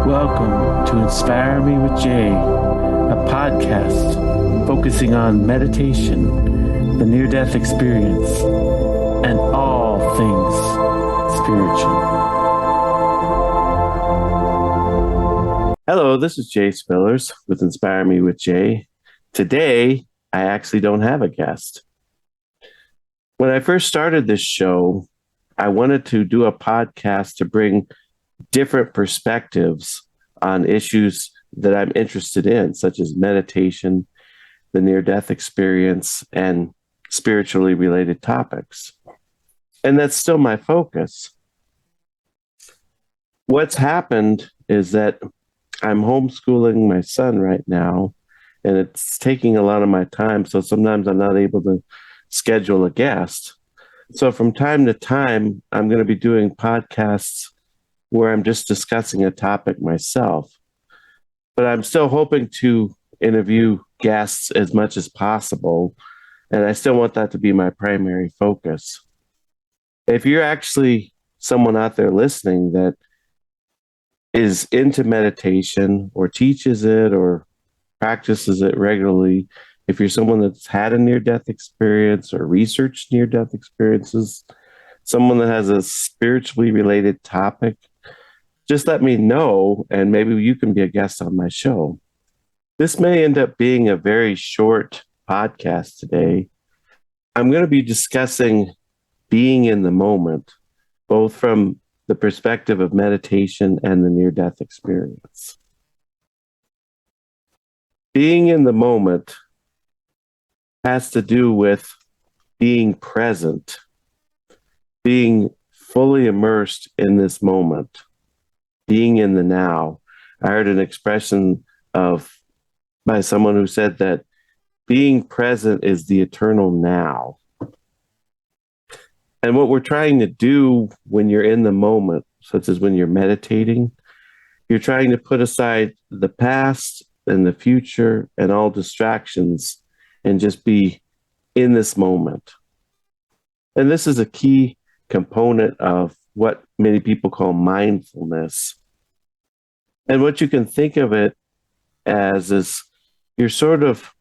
Welcome to Inspire Me with Jay, a podcast focusing on meditation, the near-death experience, and all things spiritual. Hello, this is Jay Spillers with Inspire Me with Jay. Today, I actually don't have a guest. When I first started this show, I wanted to do a podcast to bring different perspectives on issues that I'm interested in, such as meditation, the near-death experience, and spiritually related topics. And that's still my focus. What's happened is that I'm homeschooling my son right now, and it's taking a lot of my time, so sometimes I'm not able to schedule a guest. So from time to time, I'm going to be doing podcasts where I'm just discussing a topic myself. But I'm still hoping to interview guests as much as possible, and I still want that to be my primary focus. If you're actually someone out there listening that is into meditation or teaches it or practices it regularly, if you're someone that's had a near-death experience or researched near-death experiences, someone that has a spiritually related topic, just let me know, and maybe you can be a guest on my show. This may end up being a very short podcast today. I'm going to be discussing being in the moment, both from the perspective of meditation and the near-death experience. Being in the moment has to do with being present, being fully immersed in this moment, being in the now. I heard an expression by someone who said that being present is the eternal now. And what we're trying to do when you're in the moment, such as when you're meditating, you're trying to put aside the past and the future and all distractions and just be in this moment. And this is a key component of what many people call mindfulness. And what you can think of it as is you're sort of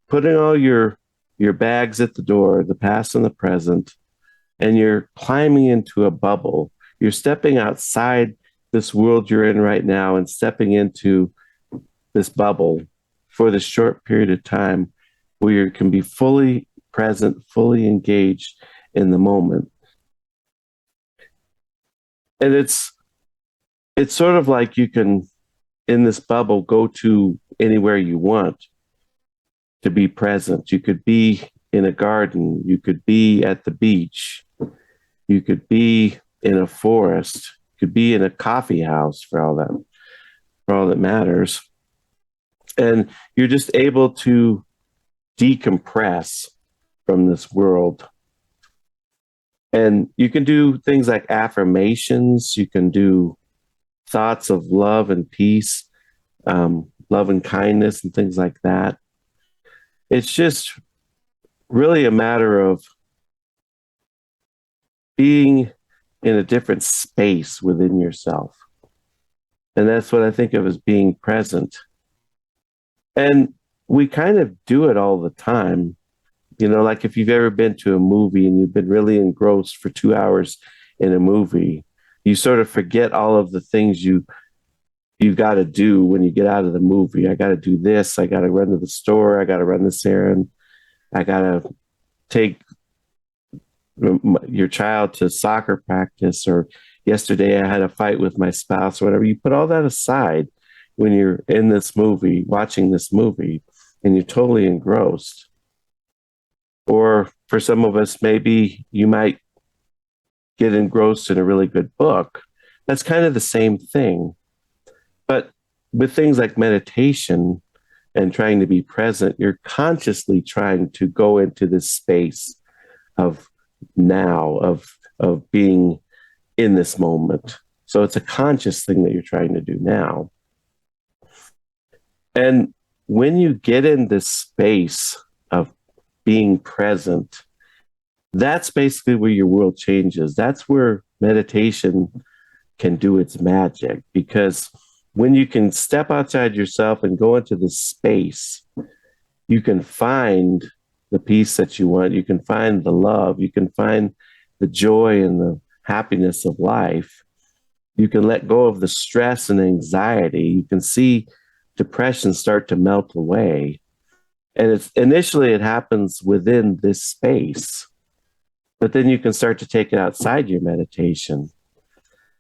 putting all your bags at the door, the past and the present, and you're climbing into a bubble. You're stepping outside this world you're in right now and stepping into this bubble for this short period of time where you can be fully present, fully engaged in the moment. And it's sort of like you can, in this bubble, go to anywhere you want to be present. You could be in a garden. You could be at the beach. You could be in a forest. You could be in a coffee house for all that matters. And you're just able to decompress from this world. And you can do things like affirmations. You can do thoughts of love and peace, love and kindness and things like that. It's just really a matter of being in a different space within yourself. And that's what I think of as being present. And we kind of do it all the time. You know, like if you've ever been to a movie and you've been really engrossed for 2 hours in a movie, you sort of forget all of the things you've got to do when you get out of the movie. I got to do this. I got to run to the store. I got to run this errand. I got to take your child to soccer practice, or yesterday I had a fight with my spouse or whatever. You put all that aside when you're in this movie, watching this movie, and you're totally engrossed. Or for some of us, maybe you might get engrossed in a really good book. That's kind of the same thing. But with things like meditation and trying to be present, you're consciously trying to go into this space of now, of being in this moment. So it's a conscious thing that you're trying to do now. And when you get in this space of being present, that's basically where your world changes. That's where meditation can do its magic, because when you can step outside yourself and go into this space, you can find the peace that you want. You can find the love. You can find the joy and the happiness of life. You can let go of the stress and anxiety. You can see depression start to melt away. And it's initially it happens within this space, but then you can start to take it outside your meditation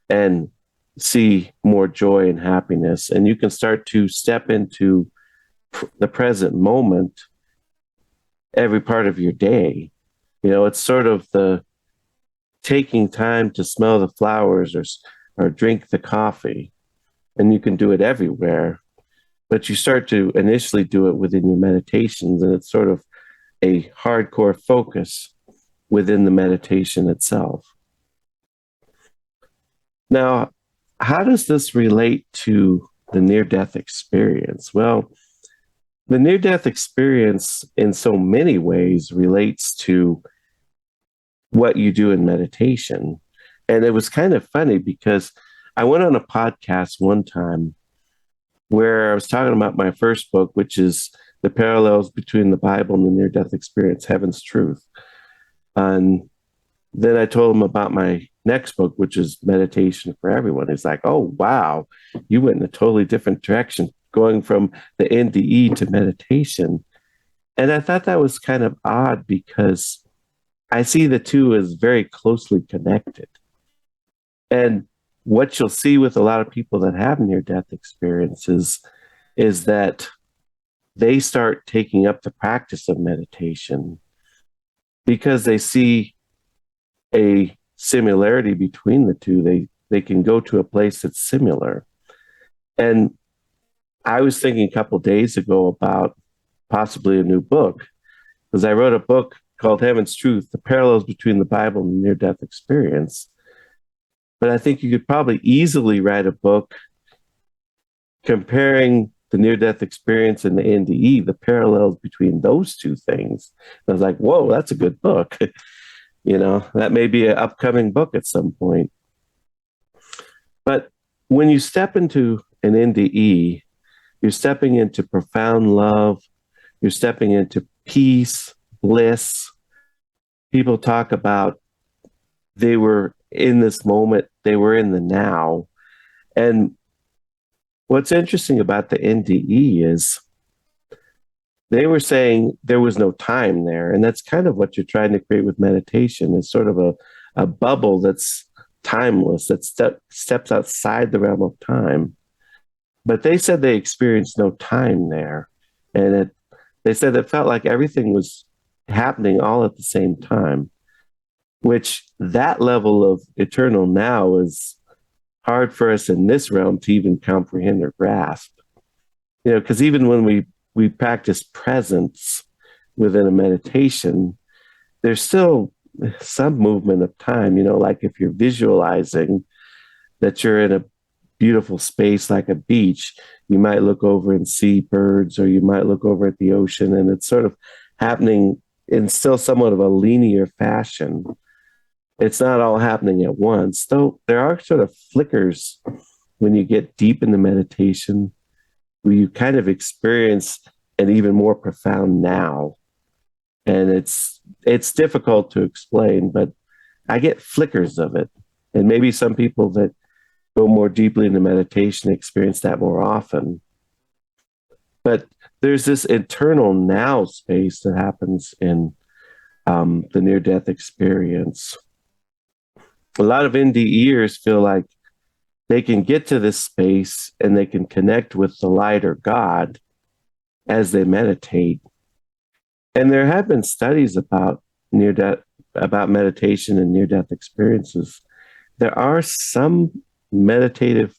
and see more joy and happiness. And you can start to step into the present moment every part of your day. You know, it's sort of the taking time to smell the flowers, or drink the coffee. And you can do it everywhere, but you start to initially do it within your meditations, and it's sort of a hardcore focus within the meditation itself. Now, how does this relate to the near-death experience? Well, the near-death experience in so many ways relates to what you do in meditation. And it was kind of funny because I went on a podcast one time where I was talking about my first book, which is The Parallels Between the Bible and the Near-Death Experience, Heaven's Truth. And then I told him about my next book, which is Meditation for Everyone. He's like, oh, wow, you went in a totally different direction, going from the NDE to meditation. And I thought that was kind of odd because I see the two as very closely connected. And what you'll see with a lot of people that have near-death experiences is that they start taking up the practice of meditation because they see a similarity between the two. They can go to a place that's similar. And I was thinking a couple of days ago about possibly a new book, because I wrote a book called Heaven's Truth, The Parallels Between the Bible and the Near-Death Experience. But I think you could probably easily write a book comparing the near-death experience and the NDE, the parallels between those two things. And I was like, whoa, that's a good book. You know, that may be an upcoming book at some point. But when you step into an NDE, you're stepping into profound love. You're stepping into peace, bliss. People talk about they were in this moment, they were in the now. And what's interesting about the NDE is they were saying there was no time there. And that's kind of what you're trying to create with meditation, is sort of a bubble that's timeless, that steps outside the realm of time. But they said they experienced no time there. And they said it felt like everything was happening all at the same time, which that level of eternal now is hard for us in this realm to even comprehend or grasp. You know, because even when we practice presence within a meditation, there's still some movement of time. You know, like if you're visualizing that you're in a beautiful space like a beach, you might look over and see birds, or you might look over at the ocean, and it's sort of happening in still somewhat of a linear fashion. It's not all happening at once, though there are sort of flickers when you get deep into meditation where you kind of experience an even more profound now. And it's difficult to explain, but I get flickers of it. And maybe some people that go more deeply into meditation experience that more often. But there's this internal now space that happens in the near-death experience. A lot of NDEers feel like they can get to this space and they can connect with the light or God as they meditate. And there have been studies about about meditation and near-death experiences. There are some meditative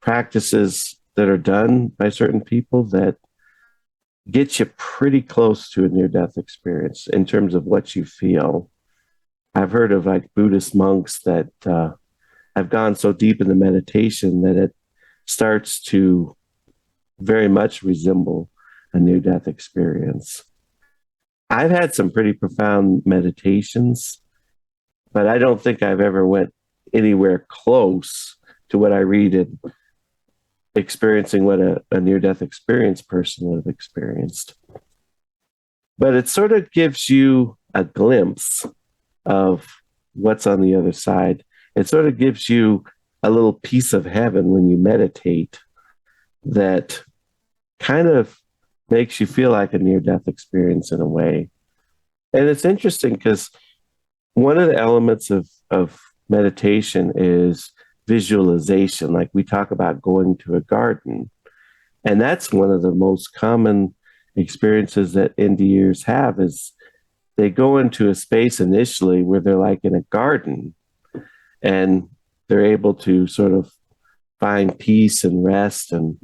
practices that are done by certain people that get you pretty close to a near-death experience in terms of what you feel. I've heard of like Buddhist monks that have gone so deep into meditation that it starts to very much resemble a near-death experience. I've had some pretty profound meditations, but I don't think I've ever went anywhere close to what I read in experiencing what a near-death experience person would have experienced. But it sort of gives you a glimpse of what's on the other side. It sort of gives you a little piece of heaven when you meditate that kind of makes you feel like a near-death experience in a way. And it's interesting because one of the elements of meditation is visualization. Like we talk about going to a garden. And that's one of the most common experiences that NDErs have is they go into a space initially where they're like in a garden and they're able to sort of find peace and rest and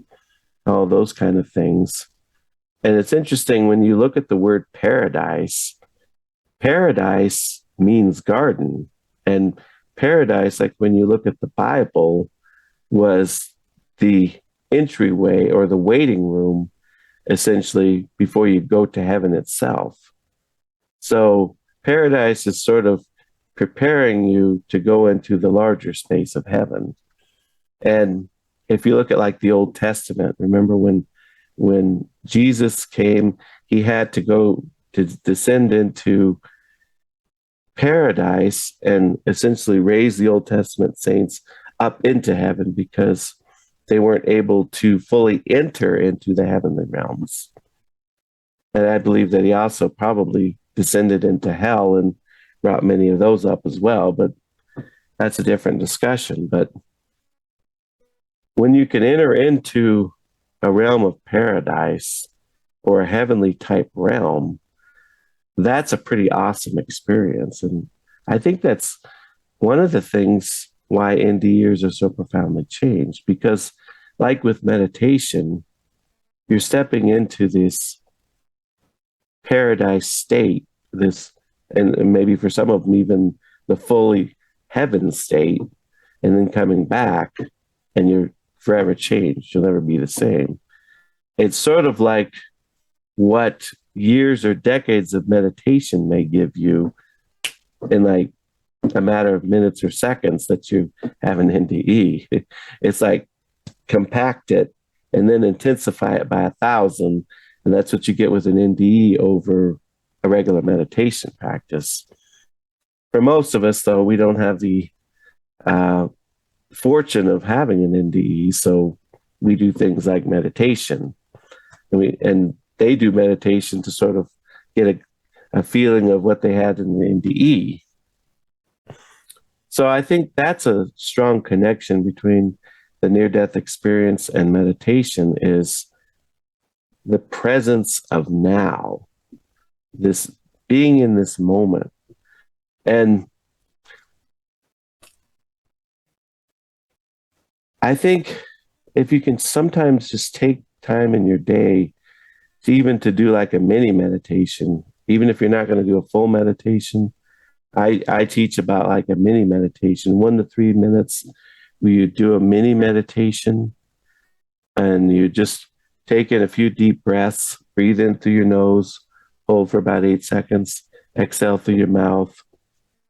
all those kind of things. And it's interesting when you look at the word paradise, paradise means garden. And paradise, like when you look at the Bible, was the entryway or the waiting room, essentially, before you go to heaven itself. So paradise is sort of preparing you to go into the larger space of heaven. And if you look at like the Old Testament, remember when Jesus came, he had to go to descend into paradise and essentially raise the Old Testament saints up into heaven because they weren't able to fully enter into the heavenly realms. And I believe that he also probably descended into hell and brought many of those up as well, but that's a different discussion. But when you can enter into a realm of paradise or a heavenly type realm, that's a pretty awesome experience. And I think that's one of the things why NDErs are so profoundly changed, because like with meditation, you're stepping into this paradise state, this, and maybe for some of them, even the fully heaven state, and then coming back and you're forever changed. You'll never be the same. It's sort of like what years or decades of meditation may give you in like a matter of minutes or seconds that you have an NDE. It's like compact it and then intensify it by 1,000. And that's what you get with an NDE over a regular meditation practice. For most of us, though, we don't have the fortune of having an NDE. So we do things like meditation. And they do meditation to sort of get a feeling of what they had in the NDE. So I think that's a strong connection between the near-death experience and meditation is the presence of now, this being in this moment. And I think if you can sometimes just take time in your day to even to do like a mini meditation, even if you're not going to do a full meditation, I teach about like a mini meditation, 1 to 3 minutes, where you do a mini meditation and you just take in a few deep breaths, breathe in through your nose, hold for about 8 seconds, exhale through your mouth,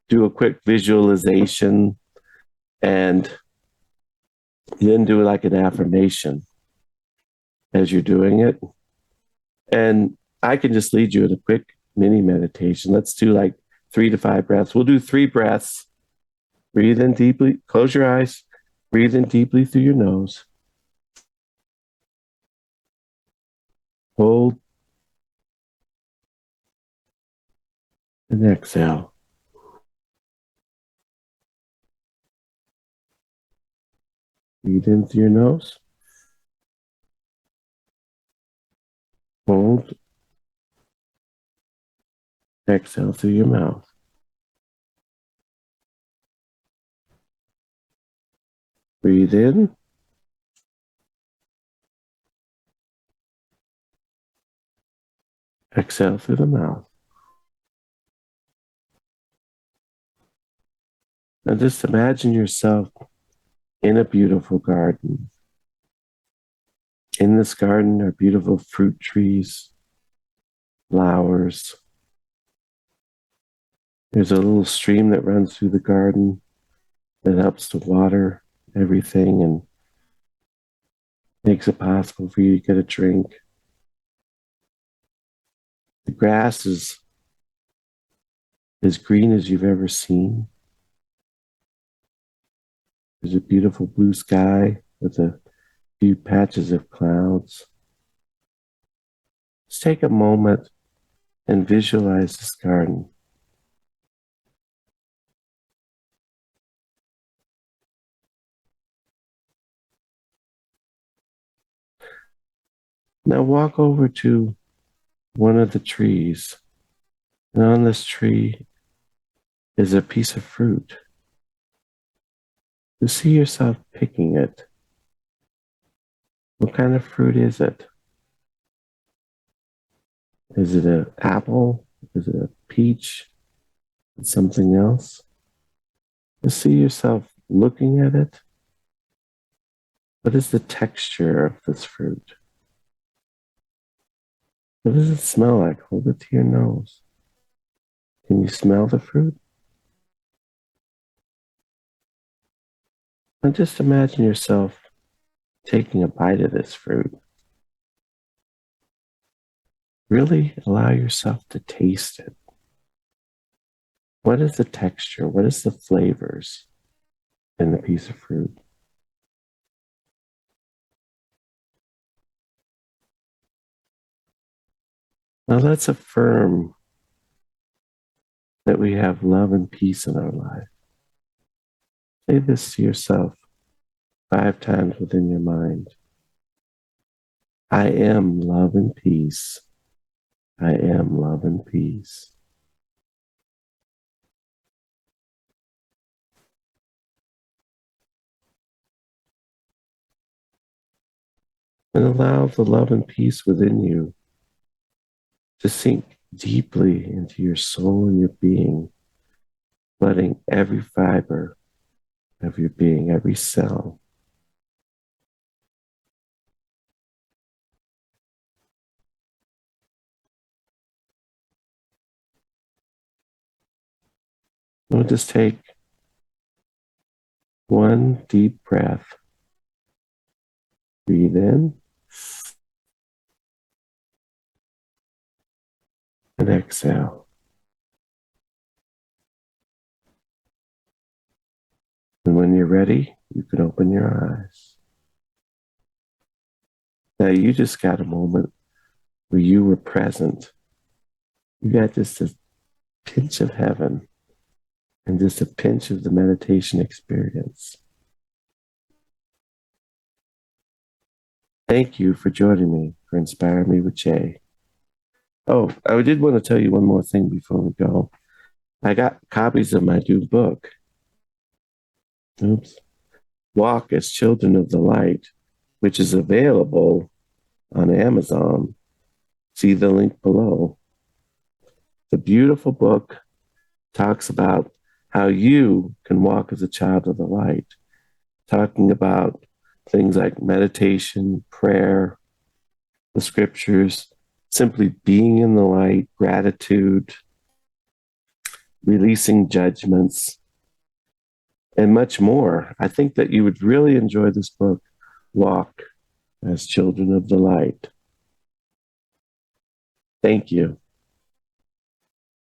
do a quick visualization, and then do like an affirmation as you're doing it. And I can just lead you in a quick mini meditation. Let's do like 3 to 5 breaths. We'll do 3 breaths. Breathe in deeply, close your eyes, breathe in deeply through your nose. Hold and exhale. Breathe in through your nose. Hold. Exhale through your mouth. Breathe in. Exhale through the mouth. Now just imagine yourself in a beautiful garden. In this garden are beautiful fruit trees, flowers. There's a little stream that runs through the garden. It helps to water everything and makes it possible for you to get a drink. The grass is as green as you've ever seen. There's a beautiful blue sky with a few patches of clouds. Just take a moment and visualize this garden. Now walk over to one of the trees, and on this tree is a piece of fruit. You see yourself picking it. What kind of fruit is it? Is it an apple? Is it a peach? Something else? You see yourself looking at it. What is the texture of this fruit? What does it smell like? Hold it to your nose. Can you smell the fruit? And just imagine yourself taking a bite of this fruit. Really allow yourself to taste it. What is the texture? What is the flavors in the piece of fruit? Now let's affirm that we have love and peace in our life. Say this to yourself 5 times within your mind. I am love and peace. I am love and peace. And allow the love and peace within you to sink deeply into your soul and your being, flooding every fiber of your being, every cell. We'll just take one deep breath. Breathe in and exhale. And when you're ready, you can open your eyes. Now you just got a moment where you were present. You got just a pinch of heaven and just a pinch of the meditation experience. Thank you for joining me for Inspire Me with Jay. Oh, I did want to tell you one more thing before we go. I got copies of my new book. Oops. Walk as Children of the Light, which is available on Amazon. See the link below. The beautiful book talks about how you can walk as a child of the light, talking about things like meditation, prayer, the scriptures, simply being in the light, gratitude, releasing judgments, and much more. I think that you would really enjoy this book, Walk as Children of the Light. Thank you.